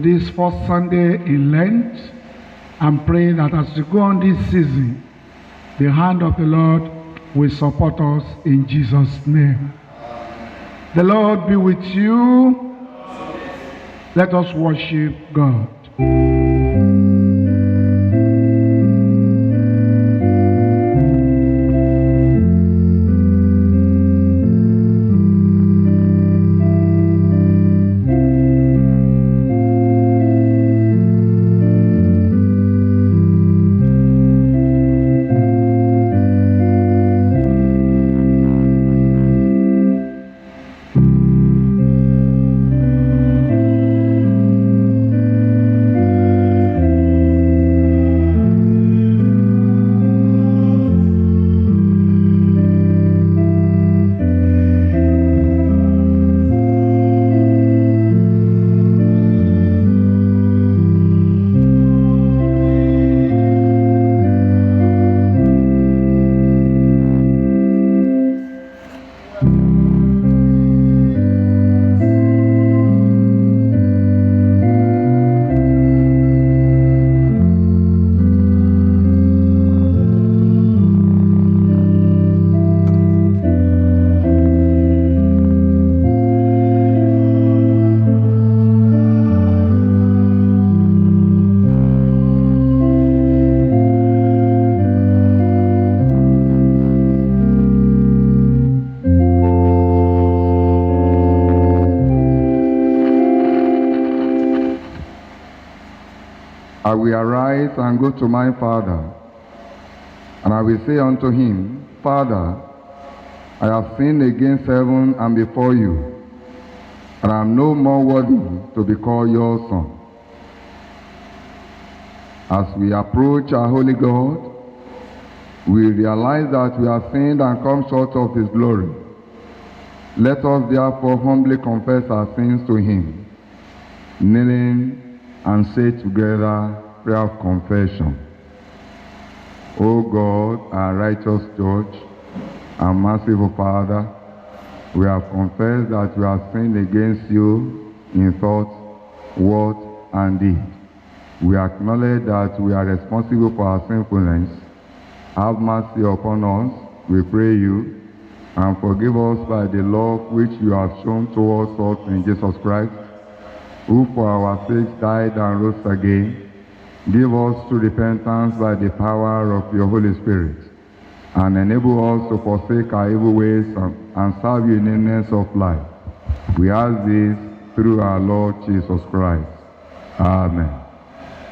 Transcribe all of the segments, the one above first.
to this first Sunday in Lent, and pray that as we go on this season, the hand of the Lord will support us in Jesus' name. The Lord be with you. Let us worship God. I will arise and go to my father, and I will say unto him, Father, I have sinned against heaven and before you, and I am no more worthy to be called your son. As we approach our holy God, we realize that we have sinned and come short of his glory. Let us therefore humbly confess our sins to him, kneeling and say together prayer of confession. O God, our righteous judge and merciful Father, we have confessed that we have sinned against you in thought, word, and deed. We acknowledge that we are responsible for our sinfulness. Have mercy upon us, we pray you, and forgive us by the love which you have shown towards us in Jesus Christ, who for our sakes died and rose again. Give us to repentance by the power of your Holy Spirit, and enable us to forsake our evil ways and serve you in newness of life. We ask this through our Lord Jesus Christ. Amen.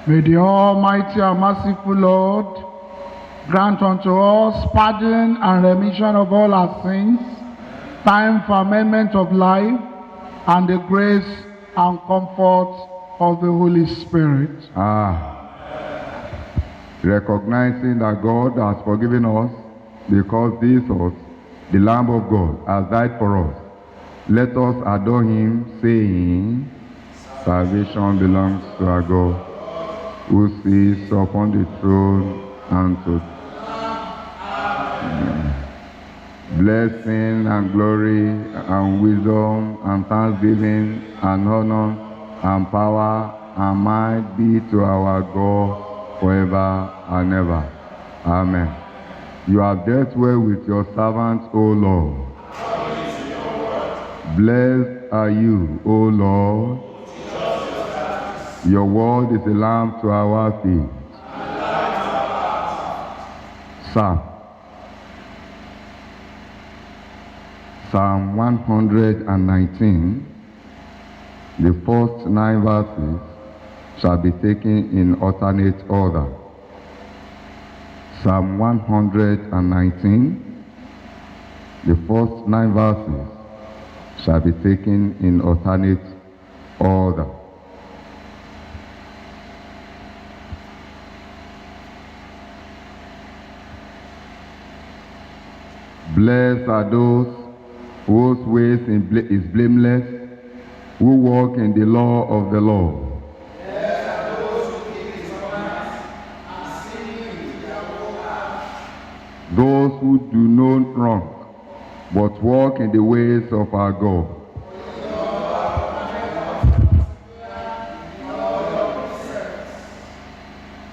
May the Almighty and merciful Lord grant unto us pardon and remission of all our sins, time for amendment of life, and the grace and comfort of the Holy Spirit. Recognizing that God has forgiven us because Jesus, the Lamb of God, has died for us, let us adore him, saying, salvation belongs to our God, who sits upon the throne and to blessing and glory and wisdom and thanksgiving and honor and power and might be to our God forever and ever. Amen. You have dealt well with your servants, O Lord. Blessed are you, O Lord. Your word is a lamp to our feet. Psalm 119, the first 9 verses shall be taken in alternate order. Psalm 119, the first 9 verses shall be taken in alternate order. Blessed are those whose ways is blameless, who walk in the law of the Lord. Blessed are those who keep his commandments and see with their whole heart. Those who do no wrong, but walk in the ways of our God.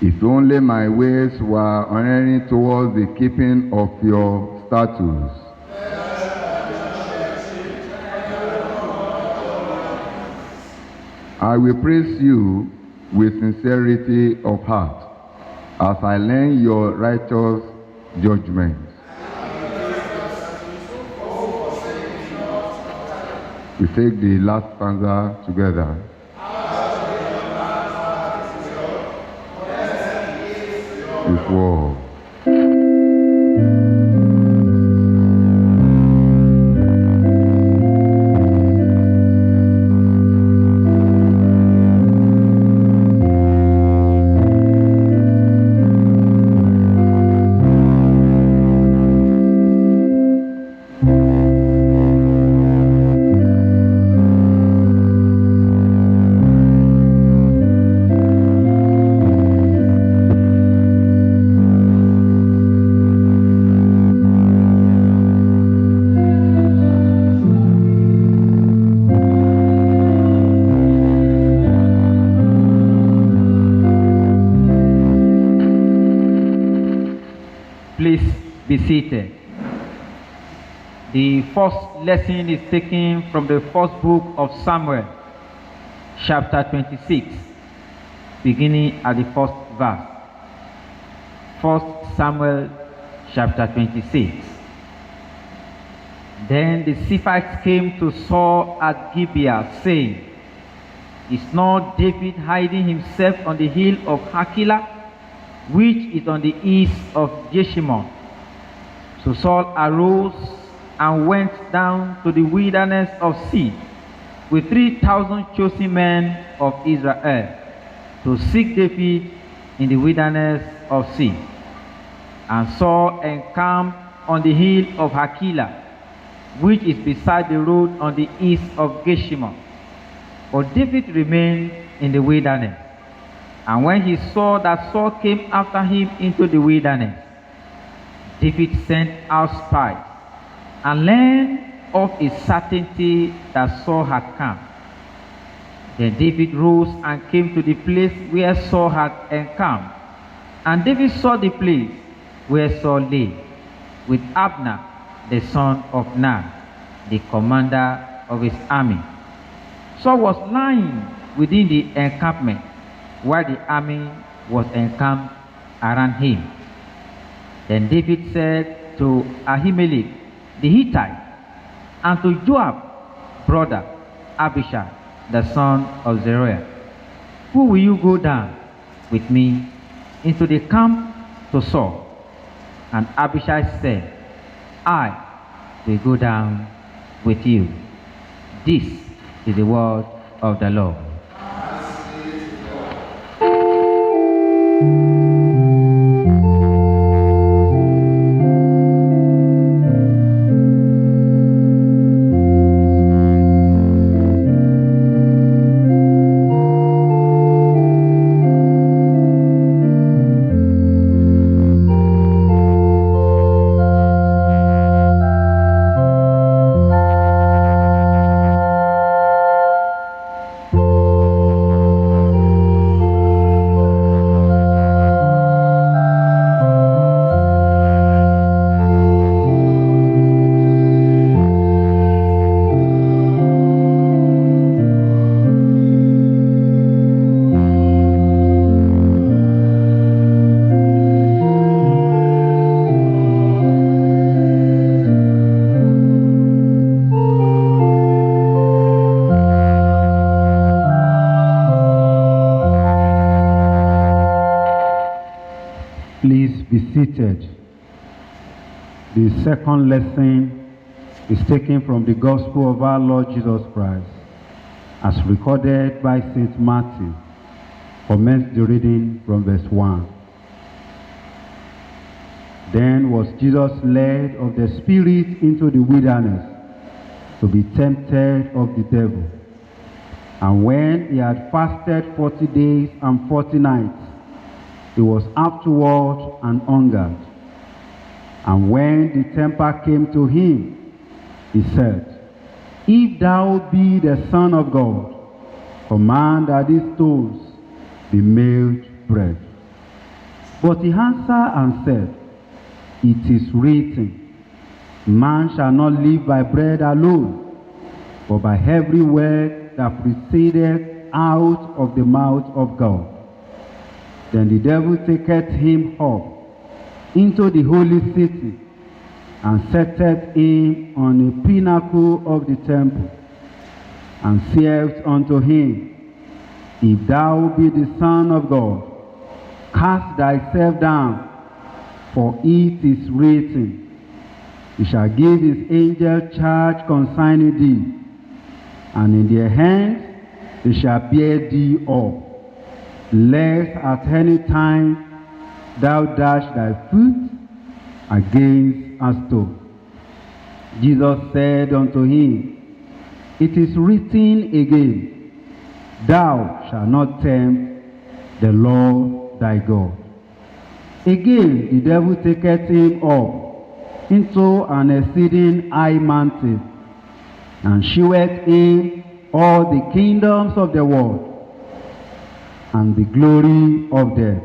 If only my ways were unerring towards the keeping of your statutes. I will praise you with sincerity of heart as I learn your righteous judgments. We take the last stanza together. Before. Please be seated. The first lesson is taken from the first book of Samuel, chapter 26, beginning at the first verse. 1 Samuel chapter 26. Then the Ziphites came to Saul at Gibeah, saying, Is not David hiding himself on the hill of Hakilah, which is on the east of Jeshimon? So Saul arose and went down to the wilderness of Ziph with 3,000 chosen men of Israel to seek David in the wilderness of Ziph. And Saul encamped on the hill of Hakilah, which is beside the road on the east of Jeshimon. But David remained in the wilderness. And when he saw that Saul came after him into the wilderness, David sent out spies and learned of a certainty that Saul had come. Then David rose and came to the place where Saul had encamped. And David saw the place where Saul lay, with Abner, the son of Ner, the commander of his army. Saul was lying within the encampment, while the army was encamped around him. Then David said to Ahimelech the Hittite, and to Joab, brother Abishai, the son of Zeruiah, Who will you go down with me into the camp to Saul? And Abishai said, I will go down with you. This is the word of the Lord. Please be seated. The second lesson is taken from the Gospel of our Lord Jesus Christ, as recorded by St. Matthew. Commence the reading from verse 1. Then was Jesus led of the Spirit into the wilderness to be tempted of the devil. And when he had fasted 40 days and 40 nights, he was afterward and hungered. And when the tempter came to him, he said, If thou be the Son of God, command that these stones be made bread. But he answered and said, It is written, Man shall not live by bread alone, but by every word that proceedeth out of the mouth of God. Then the devil taketh him up into the holy city, and setteth him on a pinnacle of the temple, and saith unto him, If thou be the Son of God, cast thyself down, for it is written, He shall give his angel charge concerning thee, and in their hands they shall bear thee up, lest at any time thou dash thy foot against a stone. Jesus said unto him, It is written again, Thou shalt not tempt the Lord thy God. Again the devil taketh him up into an exceeding high mountain, and sheweth him all the kingdoms of the world, and the glory of them,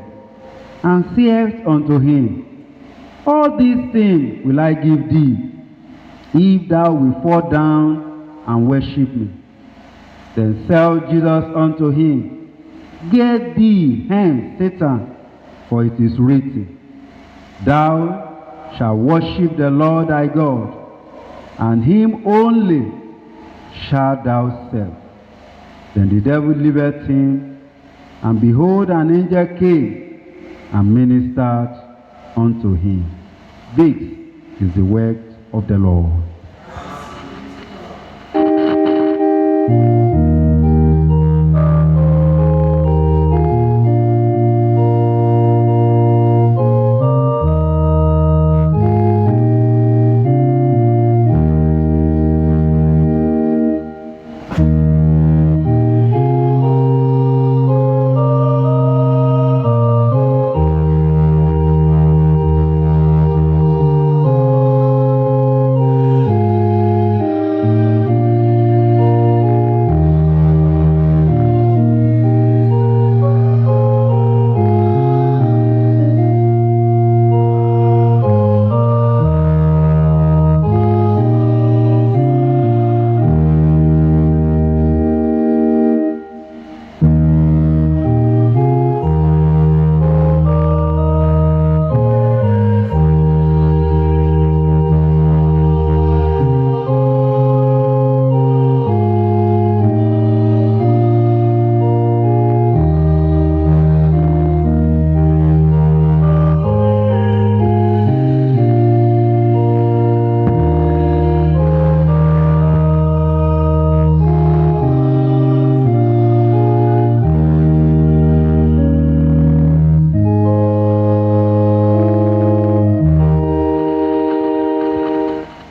and saith unto him, All these things will I give thee, if thou wilt fall down and worship me. Then said Jesus unto him, Get thee hence, Satan, for it is written, Thou shalt worship the Lord thy God, and him only shalt thou serve. Then the devil left him, and behold, an angel came and ministered unto him. This is the word of the Lord.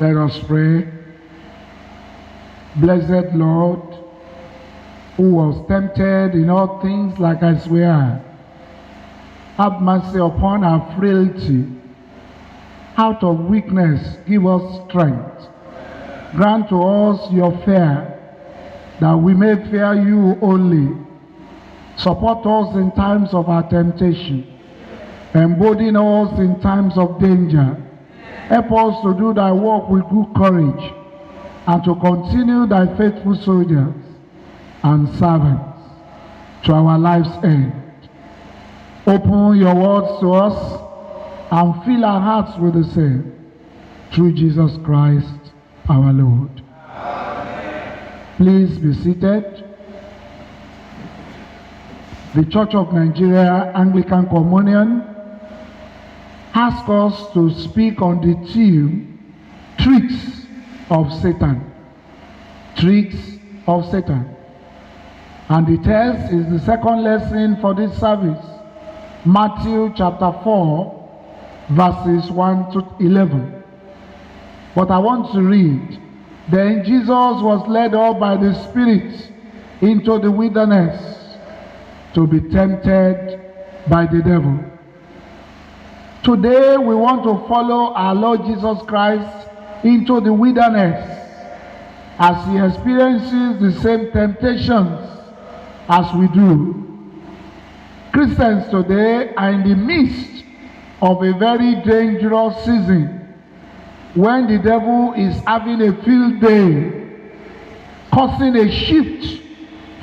Let us pray. Blessed Lord, who was tempted in all things like as we are, have mercy upon our frailty. Out of weakness, give us strength. Grant to us your fear, that we may fear you only. Support us in times of our temptation. Embolden us in times of danger. Help us to do thy work with good courage, and to continue thy faithful soldiers and servants to our life's end. Open your words to us and fill our hearts with the same, through Jesus Christ our Lord. Amen. Please be seated. The Church of Nigeria Anglican Communion asks us to speak on the theme, Tricks of Satan. Tricks of Satan. And the text is the second lesson for this service, Matthew chapter 4, verses 1 to 11. But I want to read, Then Jesus was led up by the Spirit into the wilderness to be tempted by the devil. Today we want to follow our Lord Jesus Christ into the wilderness as he experiences the same temptations as we do. Christians today are in the midst of a very dangerous season when the devil is having a field day, causing a shift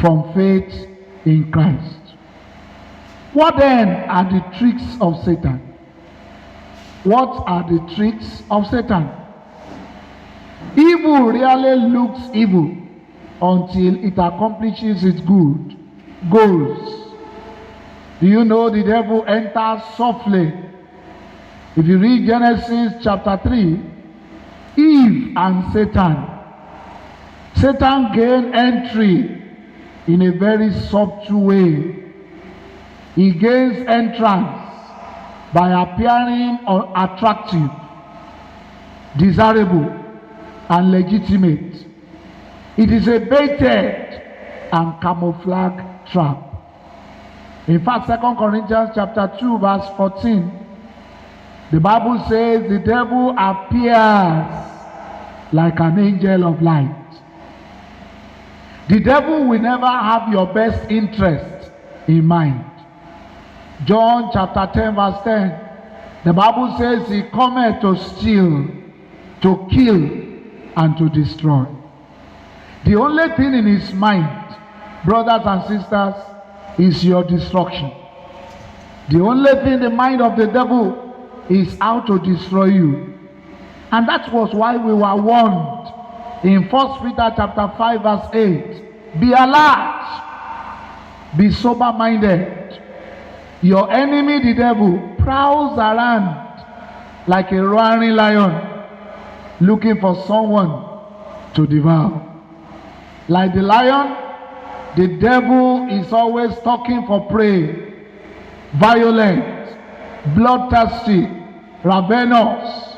from faith in Christ. What then are the tricks of Satan? What are the tricks of Satan? Evil really looks evil until it accomplishes its good goals. Do you know the devil enters softly? If you read Genesis chapter 3, Eve and Satan gained entry in a very subtle way. He gains entrance by appearing attractive, desirable, and legitimate. It is a baited and camouflage trap. In fact, 2 Corinthians chapter 2 verse 14, the Bible says the devil appears like an angel of light. The devil will never have your best interest in mind. John chapter 10 verse 10, the Bible says he cometh to steal, to kill, and to destroy. The only thing in his mind, brothers and sisters, is your destruction. The only thing in the mind of the devil is how to destroy you. And that was why we were warned in 1 Peter chapter 5 verse 8. Be alert, be sober-minded. Your enemy, the devil, prowls around like a roaring lion, looking for someone to devour. Like the lion, the devil is always talking for prey, violent, bloodthirsty, ravenous,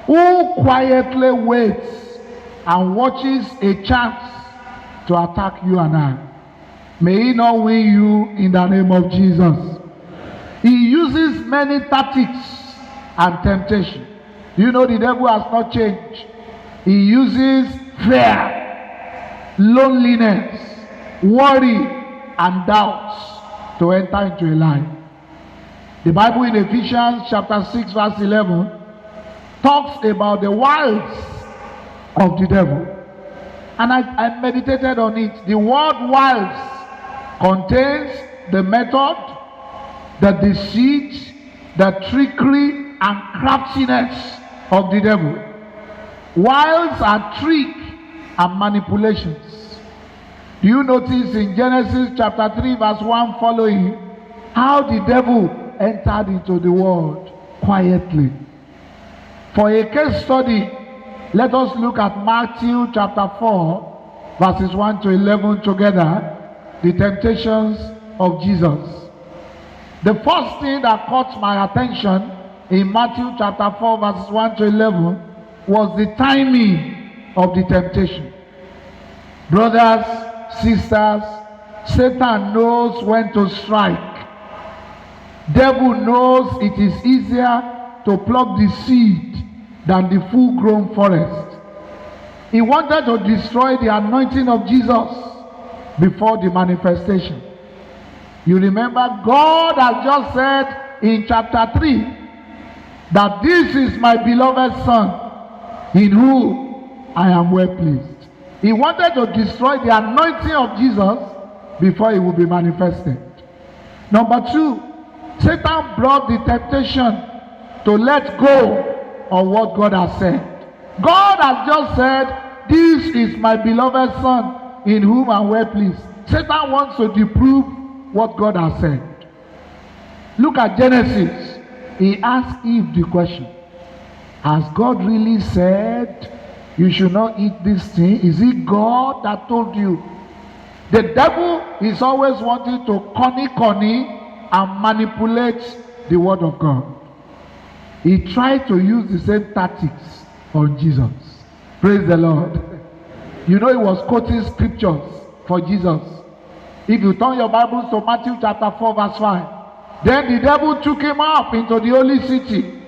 who quietly waits and watches a chance to attack you and I. May he not win you in the name of Jesus. He uses many tactics and temptation. You know the devil has not changed. He uses fear, loneliness, worry, and doubts to enter into a life. The Bible in Ephesians chapter 6 verse 11 talks about the wiles of the devil. And I meditated on it. The word wiles contains the method, the deceit, the trickery, and craftiness of the devil. Wiles are trick and manipulations. Do you notice in Genesis chapter 3 verse 1 following how the devil entered into the world quietly? For a case study, let us look at Matthew chapter 4 verses 1 to 11 together, the temptations of Jesus. The first thing that caught my attention in Matthew chapter 4 verses 1 to 11 was the timing of the temptation. Brothers, sisters, Satan knows when to strike. Devil knows it is easier to pluck the seed than the full-grown forest. He wanted to destroy the anointing of Jesus before the manifestation. You remember God has just said in chapter 3 that this is my beloved Son in whom I am well pleased. He wanted to destroy the anointing of Jesus before it would be manifested. Number 2, Satan brought the temptation to let go of what God has said. God has just said, this is my beloved Son in whom I am well pleased. Satan wants to disprove what God has said. Look at Genesis. He asked Eve the question, has God really said you should not eat this thing? Is it God that told you? The devil is always wanting to conny and manipulate the word of God. He tried to use the same tactics on Jesus. Praise the Lord. You know he was quoting scriptures for Jesus. If you turn your Bibles to Matthew chapter 4 verse 5, then the devil took him up into the holy city,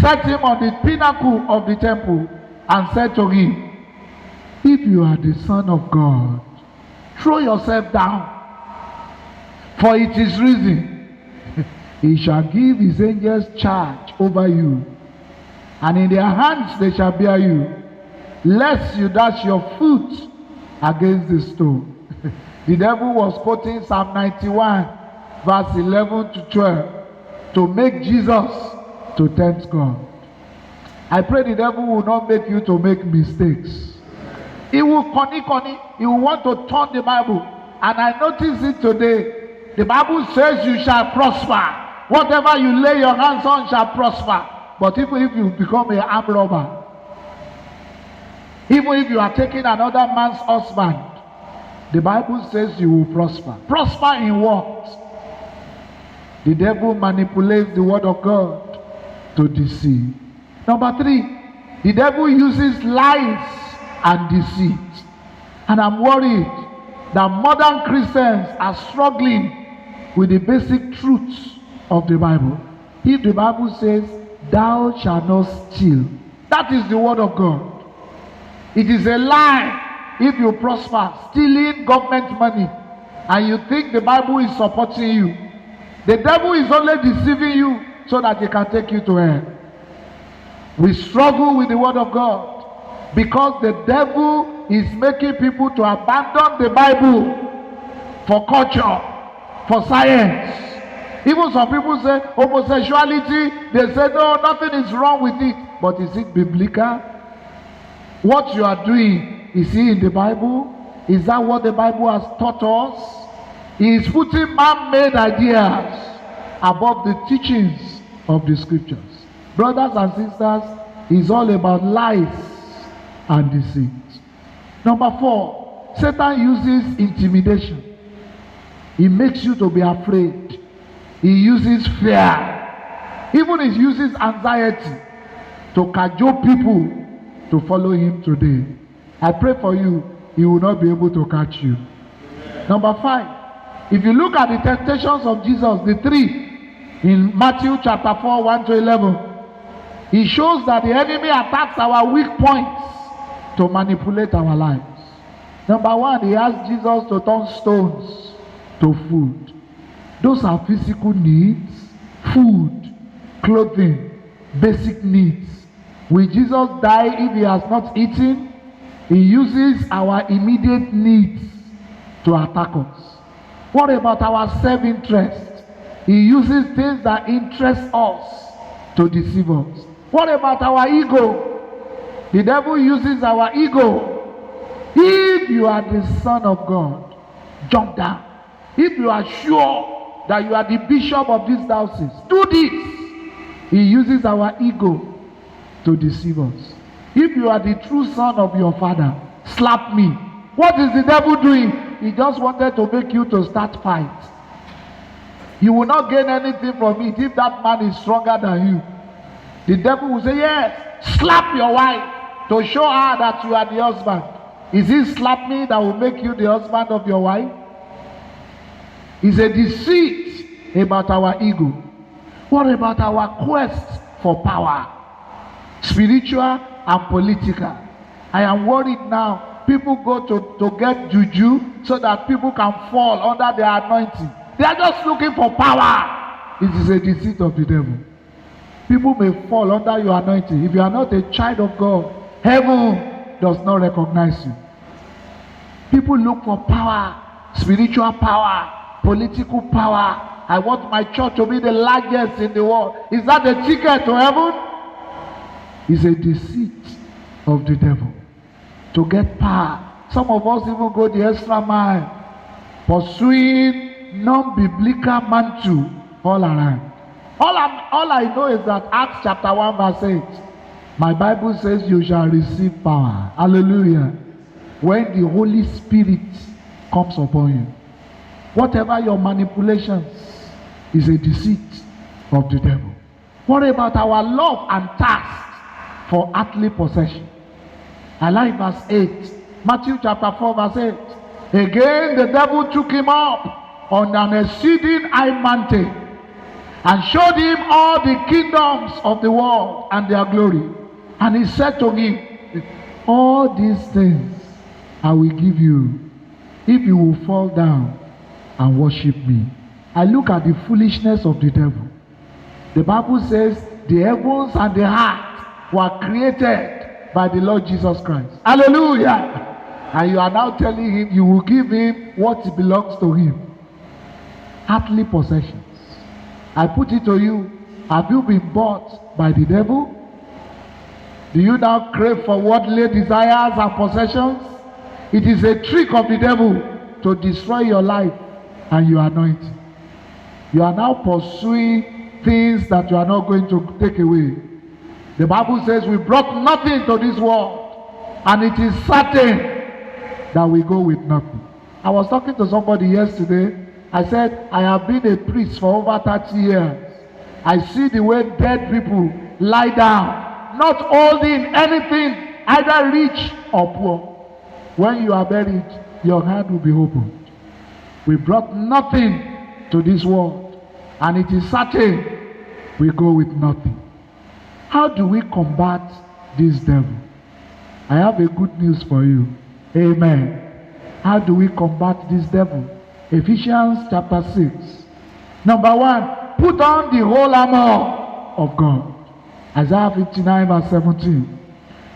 set him on the pinnacle of the temple, and said to him, if you are the Son of God, throw yourself down. For it is written, He shall give his angels charge over you, and in their hands they shall bear you, lest you dash your foot against the stone. The devil was quoting Psalm 91, verse 11 to 12, to make Jesus to tempt God. I pray the devil will not make you to make mistakes. He will conny. He will want to turn the Bible. And I notice it today. The Bible says you shall prosper. Whatever you lay your hands on shall prosper. But even if you become an armed robber, even if you are taking another man's husband, the Bible says you will prosper. Prosper in what? The devil manipulates the word of God to deceive. Number 3, the devil uses lies and deceit. And I'm worried that modern Christians are struggling with the basic truths of the Bible. If the Bible says, thou shalt not steal, that is the word of God. It is a lie if you prosper stealing government money and you think the Bible is supporting you. The devil is only deceiving you so that he can take you to hell. We struggle with the word of God because the devil is making people to abandon the Bible for culture, for science. Even some people say homosexuality, they say no, nothing is wrong with it. But is it biblical? What you are doing, is it in the Bible? Is that what the Bible has taught us? He is putting man-made ideas above the teachings of the scriptures. Brothers and sisters, it's all about lies and deceit. Number 4, Satan uses intimidation. He makes you to be afraid. He uses fear. Even he uses anxiety to cajole people to follow him today. I pray for you, he will not be able to catch you. Number 5, if you look at the temptations of Jesus, the 3, in Matthew chapter 4, 1 to 11, he shows that the enemy attacks our weak points to manipulate our lives. Number 1, he asked Jesus to turn stones to food. Those are physical needs, food, clothing, basic needs. Will Jesus die if he has not eaten? He uses our immediate needs to attack us. What about our self-interest? He uses things that interest us to deceive us. What about our ego? The devil uses our ego. If you are the Son of God, jump down. If you are sure that you are the bishop of this diocese, do this. He uses our ego to deceive us. If you are the true son of your father, slap me. What is the devil doing? He just wanted to make you to start fight. You will not gain anything from it if that man is stronger than you. The devil will say, yes, slap your wife to show her that you are the husband. Is it slap me that will make you the husband of your wife? It's a deceit about our ego. What about our quest for power? Spiritual and political. I am worried now. People go to get juju so that people can fall under their anointing. They are just looking for power. It is a deceit of the devil. People may fall under your anointing. If you are not a child of God, heaven does not recognize you. People look for power, spiritual power, political power. I want my church to be the largest in the world. Is that the ticket to heaven? It's a deceit of the devil to get power. Some of us even go the extra mile, pursuing non-biblical mantle all around. All I know is that Acts chapter 1 verse 8, my Bible says you shall receive power. Hallelujah. When the Holy Spirit comes upon you. Whatever your manipulations is a deceit of the devil. What about our love and thirst for earthly possession? I like verse 8. Matthew chapter 4 verse 8. Again the devil took him up on an exceeding high mountain and showed him all the kingdoms of the world and their glory. And he said to him, all these things I will give you if you will fall down and worship me. I look at the foolishness of the devil. The Bible says the heavens and the earth were created by the Lord Jesus Christ. Hallelujah! And you are now telling him you will give him what belongs to him. Earthly possessions. I put it to you, have you been bought by the devil? Do you now crave for worldly desires and possessions? It is a trick of the devil to destroy your life and your anointing. You are now pursuing things that you are not going to take away. The Bible says we brought nothing to this world, and it is certain that we go with nothing. I was talking to somebody yesterday. I said, I have been a priest for over 30 years. I see the way dead people lie down, not holding anything, either rich or poor. When you are buried, your hand will be opened. We brought nothing to this world, and it is certain we go with nothing. How do we combat this devil? I have a good news for you. Amen. How do we combat this devil? Ephesians chapter 6. Number 1, put on the whole armor of God. Isaiah 59 verse 17.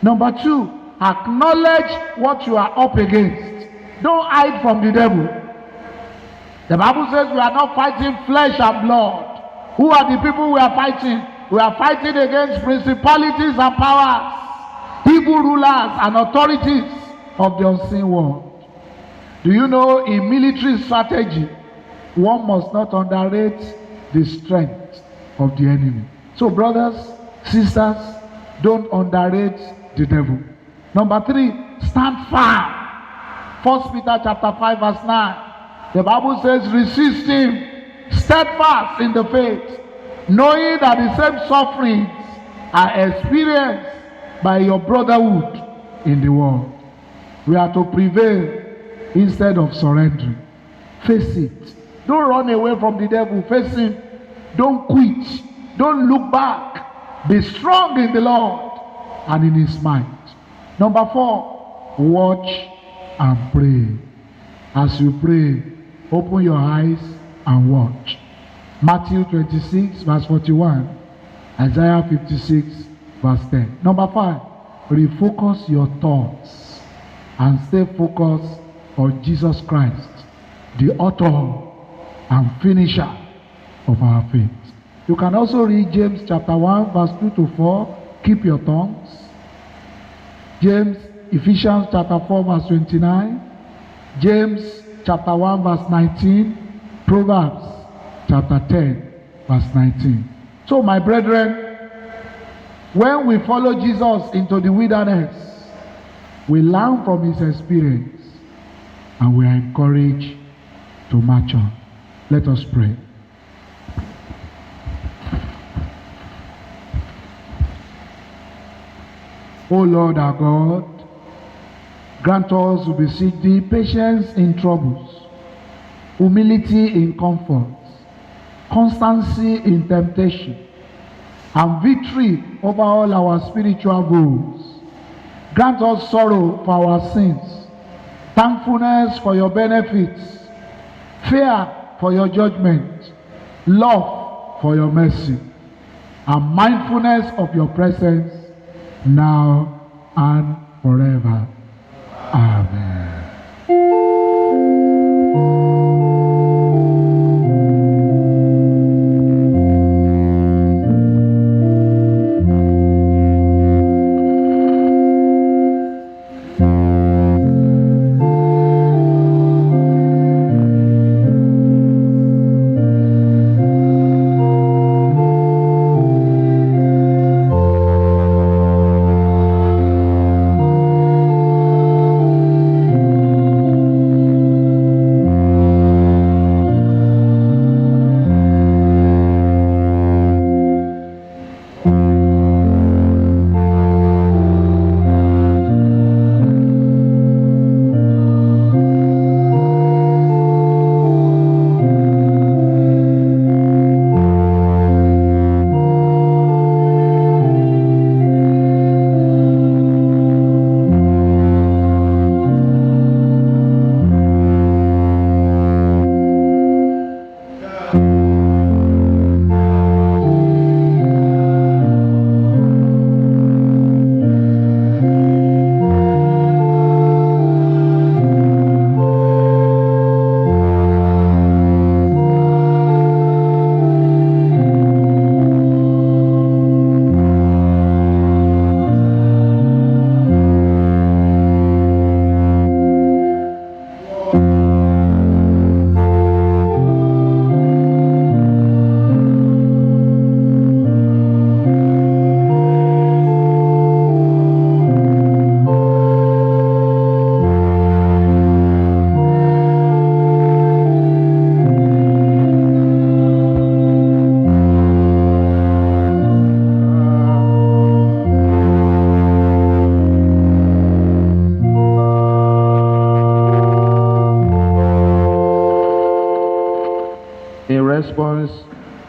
Number 2, acknowledge what you are up against. Don't hide from the devil. The Bible says we are not fighting flesh and blood. Who are the people we are fighting? We are fighting against principalities and powers, evil rulers and authorities of the unseen world. Do you know in military strategy, one must not underrate the strength of the enemy. So brothers, sisters, don't underrate the devil. Number 3, stand firm. 1 Peter chapter 5 verse 9. The Bible says, resist him, steadfast in the faith, knowing that the same sufferings are experienced by your brotherhood in the world. We are to prevail instead of surrendering. Face it. Don't run away from the devil. Face him. Don't quit. Don't look back. Be strong in the Lord and in his might. Number 4, watch and pray. As you pray, open your eyes and watch. Matthew 26 verse 41. Isaiah 56 verse 10. Number 5, refocus your thoughts and stay focused on Jesus Christ, the author and finisher of our faith. You can also read James chapter 1 verse 2 to 4. Keep your tongues. James, Ephesians chapter 4 verse 29. James chapter 1 verse 19. Proverbs chapter 10 verse 19. So my brethren, when we follow Jesus into the wilderness, we learn from his experience and we are encouraged to march on. Let us pray. O Lord our God, grant us, we beseech thee, patience in troubles, humility in comforts, constancy in temptation, and victory over all our spiritual goals. Grant us sorrow for our sins, thankfulness for your benefits, fear for your judgment, love for your mercy, and mindfulness of your presence now and forever. Amen.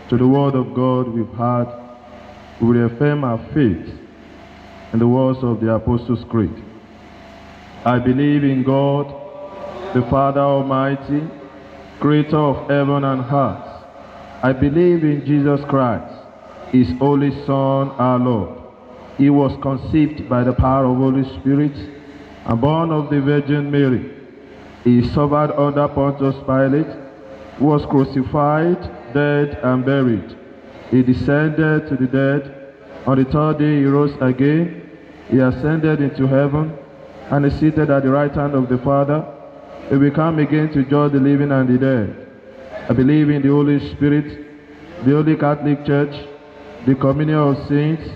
to the word of God we've heard, we will affirm our faith in the words of the Apostles' Creed. I believe in God, the Father Almighty, creator of heaven and earth. I believe in Jesus Christ, his only Son, our Lord. He was conceived by the power of the Holy Spirit and born of the Virgin Mary. He suffered under Pontius Pilate, was crucified, dead, and buried. He descended to the dead. On the third day he rose again. He ascended into heaven and is seated at the right hand of the Father. He will come again to judge the living and the dead. I believe in the Holy Spirit, the Holy Catholic Church, the communion of saints,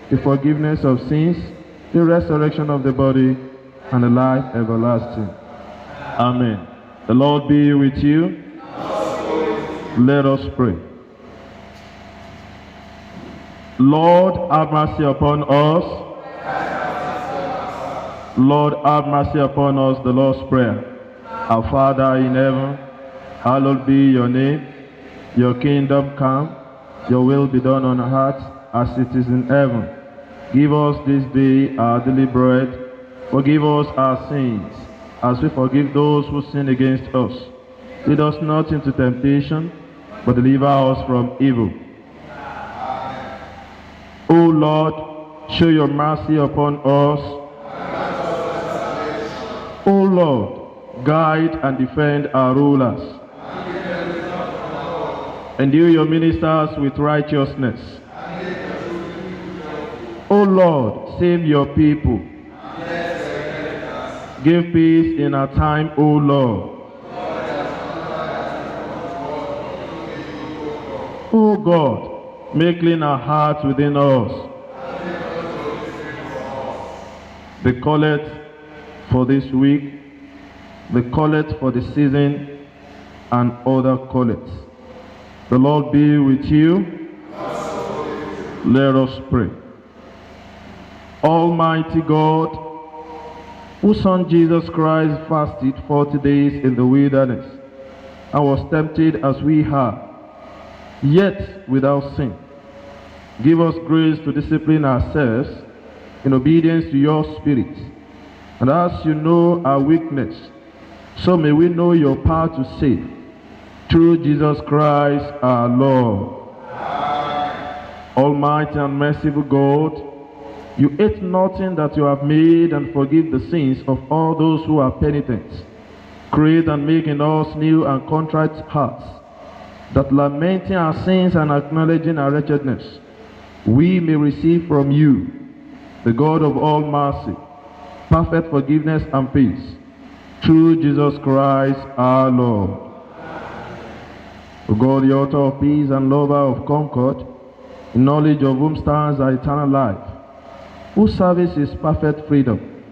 the forgiveness of sins, the resurrection of the body, and the life everlasting. Amen. The Lord be with you. Let us pray. Lord, have mercy upon us. Lord, have mercy upon us, the Lord's Prayer. Our Father in heaven, hallowed be your name. Your kingdom come, your will be done on earth as it is in heaven. Give us this day our daily bread. Forgive us our sins, as we forgive those who sin against us. Lead us not into temptation, but deliver us from evil. O Lord, show your mercy upon us. O Lord, guide and defend our rulers. Endue your ministers with righteousness. O Lord, save your people. Give peace in our time, O Lord. O God, make clean our hearts within us. The collect for this week, the collect for the season, and other collects. The Lord be with you. Let us pray. Almighty God, whose Son Jesus Christ fasted 40 days in the wilderness and was tempted as we are, yet without sin, give us grace to discipline ourselves in obedience to your Spirit. And as you know our weakness, so may we know your power to save. Through Jesus Christ our Lord. Amen. Almighty and merciful God, you hate nothing that you have made and forgive the sins of all those who are penitent. Create and make in us new and contrite hearts, that lamenting our sins and acknowledging our wretchedness, we may receive from you, the God of all mercy, perfect forgiveness and peace. Through Jesus Christ our Lord. O God, the author of peace and lover of concord, in knowledge of whom stands our eternal life, whose service is perfect freedom,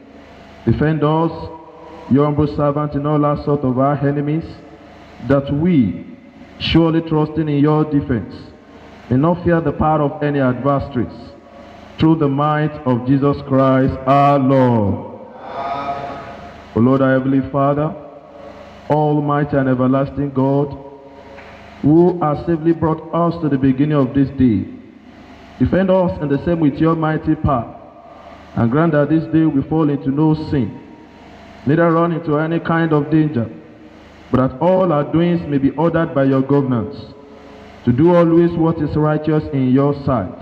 defend us, your humble servant, in all assault of our enemies, that we, surely trusting in your defense, may not fear the power of any adversaries, through the might of Jesus Christ our Lord. O Lord, our heavenly Father, almighty and everlasting God, who has safely brought us to the beginning of this day, defend us in the same with your mighty power, and grant that this day we fall into no sin, neither run into any kind of danger, but that all our doings may be ordered by your governance, to do always what is righteous in your sight.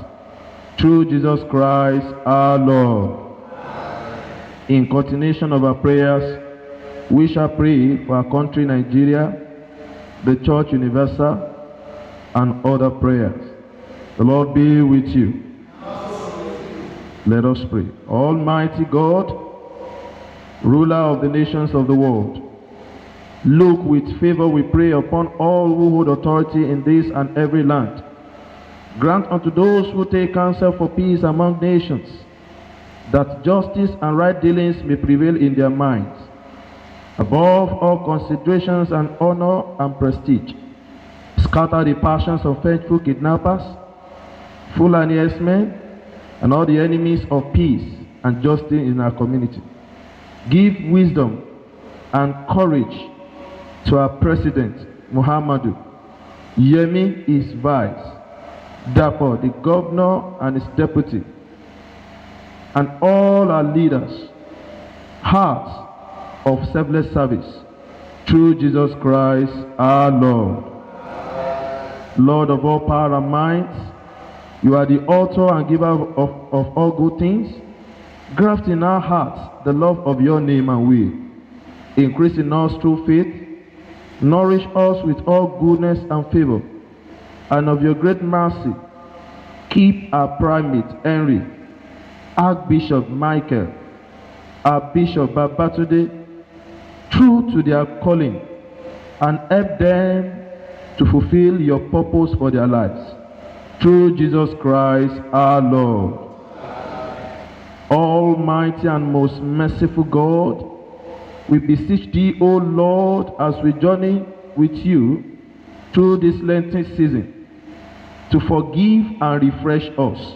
Through Jesus Christ our Lord. In continuation of our prayers, we shall pray for our country Nigeria, the Church Universal, and other prayers. The Lord be with you. Let us pray. Almighty God, ruler of the nations of the world, look with favor, we pray, upon all who hold authority in this and every land. Grant unto those who take counsel for peace among nations, that justice and right dealings may prevail in their minds, above all considerations and honor and prestige. Scatter the passions of faithful kidnappers, Fulani men, and all the enemies of peace and justice in our community. Give wisdom and courage to our President, Muhammadu. Yemi, his vice, Therefore, the governor and his deputy, and all our leaders, hearts of selfless service, through Jesus Christ our Lord. Lord of all power and might, you are the author and giver of all good things. Graft in our hearts the love of your name and will. Increase in us through faith. Nourish us with all goodness and favor. And of your great mercy, keep our primate Henry, Archbishop Michael, our Bishop Babatunde, true to their calling, and help them to fulfill your purpose for their lives. Through Jesus Christ our Lord. Almighty and most merciful God, we beseech thee, O Lord, as we journey with you through this Lenten season, to forgive and refresh us.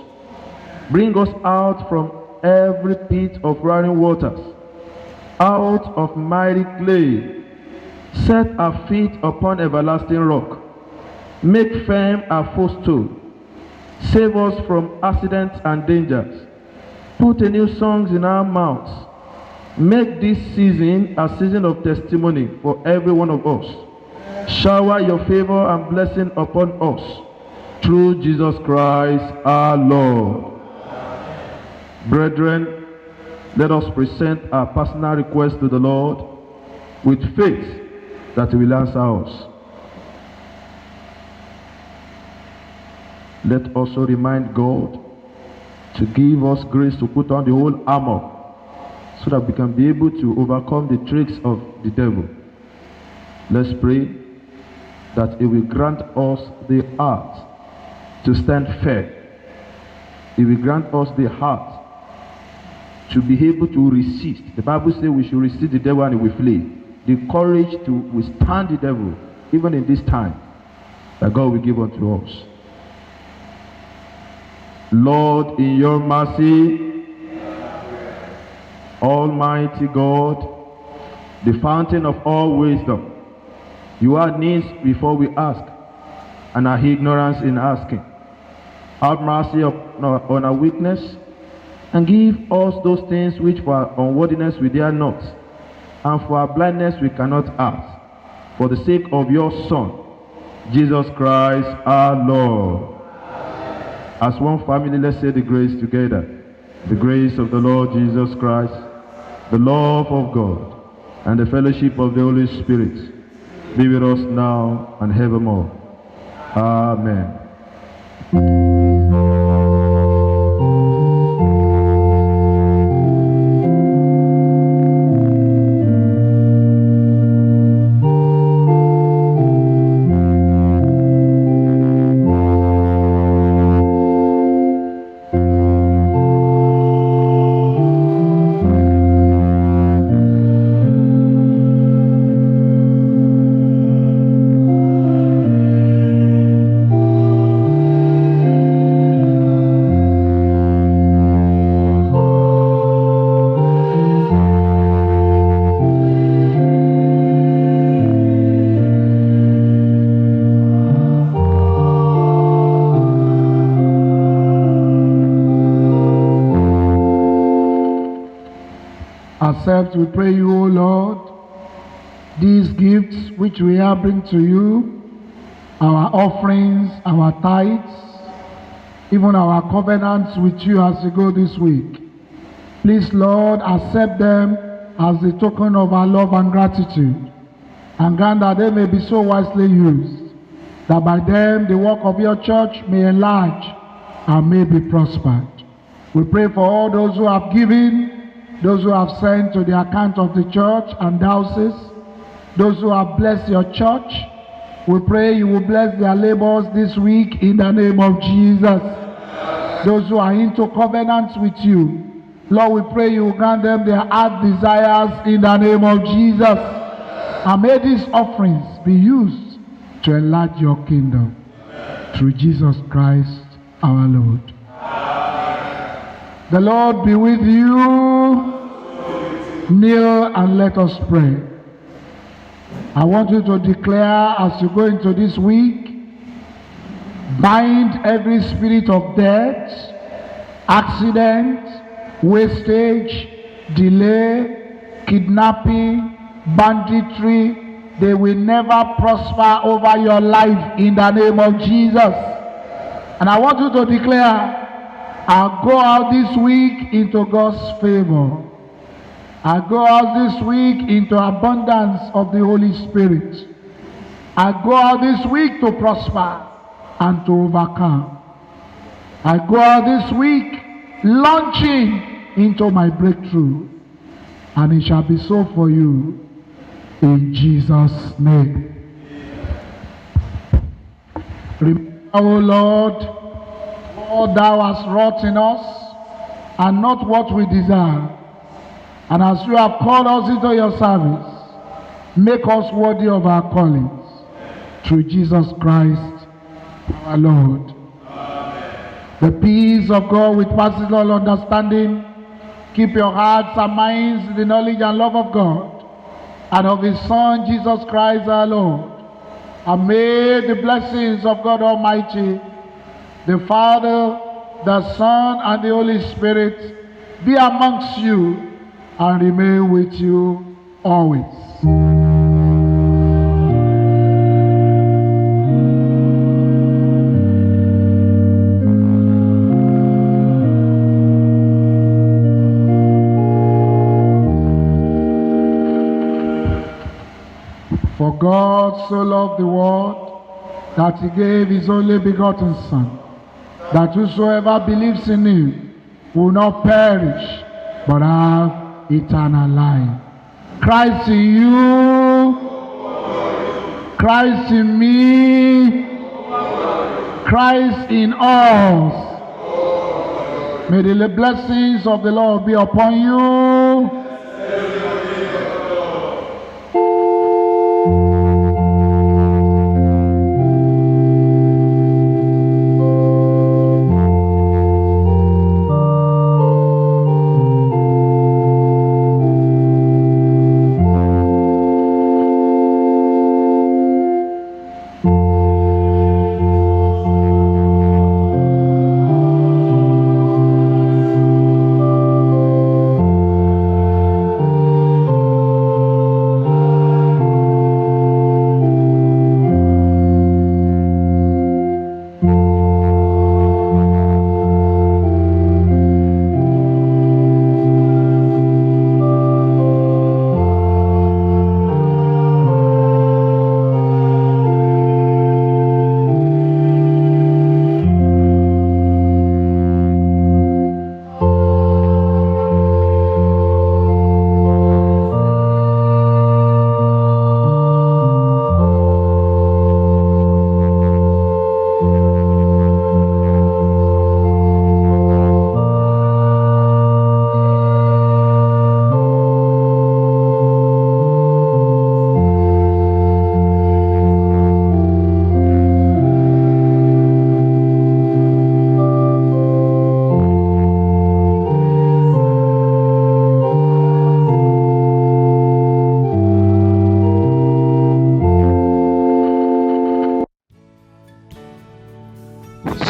Bring us out from every pit of running waters, out of mighty clay. Set our feet upon everlasting rock. Make firm our footstool. Save us from accidents and dangers. Put a new songs in our mouths. Make this season a season of testimony for every one of us. Shower your favor and blessing upon us. Through Jesus Christ our Lord. Brethren, let us present our personal request to the Lord with faith that He will answer us. Let also remind God to give us grace to put on the whole armor, so that we can be able to overcome the tricks of the devil. Let's pray that He will grant us the heart to stand firm. He will grant us the heart to be able to resist. The Bible says we should resist the devil and he will flee. The courage to withstand the devil, even in this time, that God will give unto us. Lord, in your mercy, Almighty God, the fountain of all wisdom, you are needs before we ask, and our ignorance in asking. Have mercy on our weakness, and give us those things which for our unworthiness we dare not, and for our blindness we cannot ask, for the sake of your Son, Jesus Christ our Lord. As one family, let's say the grace together. The grace of the Lord Jesus Christ, the love of God, and the fellowship of the Holy Spirit be with us now and evermore. Amen. Ourselves, we pray you, O Lord, these gifts which we are bring to you, our offerings, our tithes, even our covenants with you as we go this week. Please, Lord, accept them as the token of our love and gratitude, and grant that they may be so wisely used, that by them the work of your church may enlarge and may be prospered. We pray for all those who have given, those who have sent to the account of the church and diocese, those who have blessed your church. We pray you will bless their labors this week in the name of Jesus. Those who are into covenants with you, Lord, we pray you will grant them their heart desires in the name of Jesus. And may these offerings be used to enlarge your kingdom. Through Jesus Christ our Lord. The Lord be with you. Kneel and let us pray. I want you to declare as you go into this week bind every spirit of death, accident, wastage, delay, kidnapping, banditry. They will never prosper over your life in the name of Jesus. And I want you to declare, I'll go out this week into God's favor. I'll go out this week into abundance of the Holy Spirit. I'll go out this week to prosper and to overcome. I go out this week launching into my breakthrough, and it shall be so for you in Jesus' name. Remember, O Lord, what thou hast wrought in us, and not what we desire. And as you have called us into your service, make us worthy of our callings. Through Jesus Christ, our Lord. Amen. The peace of God which passes all understanding, keep your hearts and minds in the knowledge and love of God and of His Son, Jesus Christ our Lord. And may the blessings of God Almighty, the Father, the Son, and the Holy Spirit be amongst you and remain with you always. For God so loved the world that He gave His only begotten Son, that whosoever believes in Him will not perish, but have eternal life. Christ in you, Christ in me, Christ in us. May the blessings of the Lord be upon you.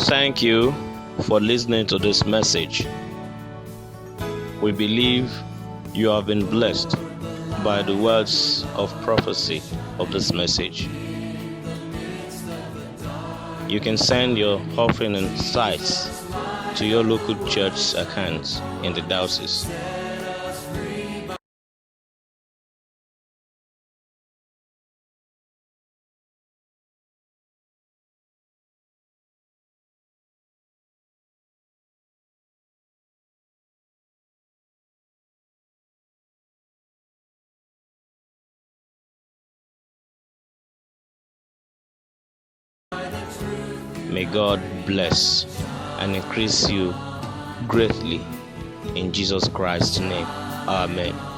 Thank you for listening to this message. We believe you have been blessed by the words of prophecy of this message. You can send your offering and tithes to your local church accounts in the Diocese. May God bless and increase you greatly in Jesus Christ's name. Amen.